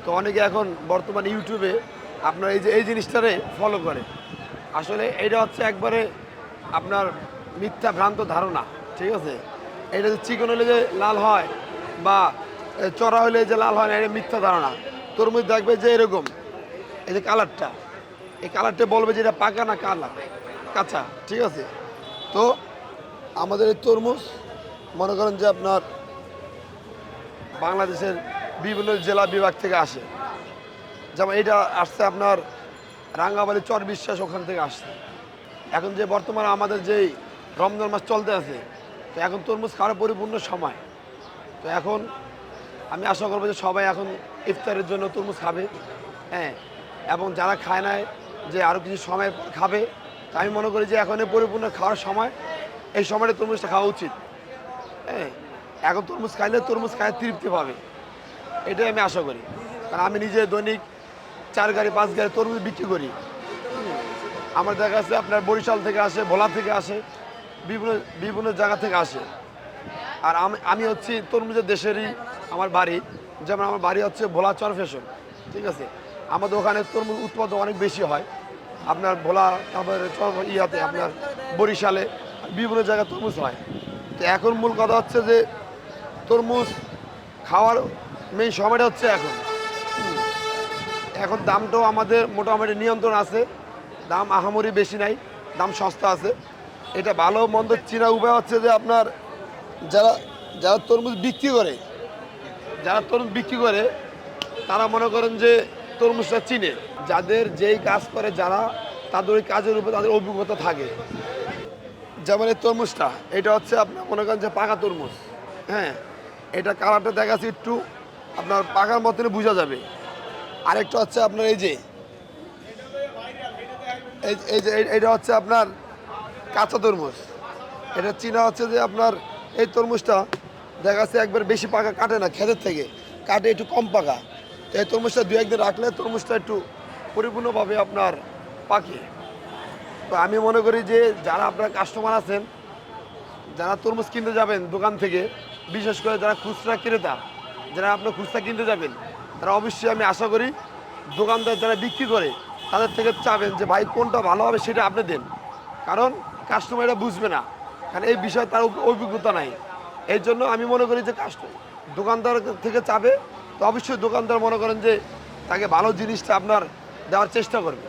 তো অনেকে এখন বর্তমান ইউটিউবে আপনার এই জিনিসটারে ফলো করে। আসলে এটা হচ্ছে একবারে আপনার মিথ্যা ভ্রান্ত ধারণা। ঠিক আছে? এটা যে চিকন হলে যে লাল হয় বা চড়া হলে যে লাল হয় না, এটা মিথ্যা ধারণা। তরমুজ দেখবে যে এরকম, এই যে কালারটা, এই কালারটা বলবে যে এটা পাকা না কাঁচা। ঠিক আছে? তো আমাদের এই তরমুজ মনে করেন যে আপনার বাংলাদেশের বিভিন্ন জেলা বিভাগ থেকে আসে। যেমন এটা আসছে আপনার রাঙ্গামালী চর বিশ্বাস, ওখান থেকে আসছে। এখন যে বর্তমানে আমাদের যেই রমজান মাস চলতে আছে, তো এখন তরমুজ খাওয়ার পরিপূর্ণ সময়। তো এখন আমি আশা করবো যে সবাই এখন ইফতারের জন্য তরমুজ খাবে। হ্যাঁ, এবং যারা খায় নাই যে আরও কিছু সময় পর খাবে, তো আমি মনে করি যে এখন এই পরিপূর্ণ খাওয়ার সময়, এই সময়টা তরমুজটা খাওয়া উচিত। হ্যাঁ, এখন তরমুজ খাইলে তরমুজ খায় তৃপ্তি পাবে, এটাই আমি আশা করি। কারণ আমি নিজে দৈনিক 4 গাড়ি 5 গাড়ি তরমুজ বিক্রি করি। আমার দেখা যাচ্ছে আপনার বরিশাল থেকে আসে, ভোলা থেকে আসে, বিভিন্ন বিভিন্ন জায়গা থেকে আসে। আর আমি হচ্ছি তরমুজের দেশেরই আমার বাড়ি। যেমন আমার বাড়ি হচ্ছে ভোলা চর ফ্যাশন। ঠিক আছে? আমাদের ওখানে তরমুজ উৎপাদন অনেক বেশি হয়। আপনার ভোলা, তারপরে ইয়াতে আপনার বরিশালে বিভিন্ন জায়গায় তরমুজ হয়। তো এখন মূল কথা হচ্ছে যে তরমুজ খাওয়ার মেইন সময়টা হচ্ছে এখন। এখন দামটাও আমাদের মোটামুটি নিয়ন্ত্রণ আছে। দাম আহামরি বেশি নাই, দাম সস্তা আছে। এটা ভালো মন্দ চিনা উপায় হচ্ছে যে আপনার যারা যারা তরমুজ বিক্রি করে, তারা মনে করেন যে তরমুজটা চিনে। যাদের যেই কাজ করে যারা, তাদের ওই কাজের উপর তাদের অভিজ্ঞতা থাকে। যেমন এই তরমুজটা, এটা হচ্ছে আপনার মনে করেন যে পাকা তরমুজ। হ্যাঁ, এটা কালারটা দেখা যাচ্ছে একটু আপনার পাকার মতনই বোঝা যাবে। আরেকটা হচ্ছে আপনার এই যে এটা হচ্ছে আপনার কাঁচা তরমুজ। এটা চিনা হচ্ছে যে আপনার এই তরমুজটা দেখা যাচ্ছে একবার বেশি পাকা কাটে না, ক্ষেতের থেকে কাটে একটু কম পাকা। তো এই তরমুজটা 2-1 দিন রাখলে তরমুজটা একটু পরিপূর্ণভাবে আপনার পাকে। তো আমি মনে করি যে যারা আপনার কাস্টমার আছেন, যারা তরমুজ কিনতে যাবেন দোকান থেকে, বিশেষ করে যারা খুচরা ক্রেতা, যারা আপনার খুচরা কিনতে যাবেন, তারা অবশ্যই আমি আশা করি দোকানদার যারা বিক্রি করে তাদের থেকে চাবেন যে ভাই কোনটা ভালো হবে সেটা আপনি দেন। কারণ কাস্টমার এটা বুঝবে না, কারণ এই বিষয়ে তার অভিজ্ঞতা নাই। এই জন্য আমি মনে করি যে দোকানদার থেকে চাবে, তো অবশ্যই দোকানদার মনে করেন যে তাকে ভালো জিনিসটা আপনার দেওয়ার চেষ্টা করবে।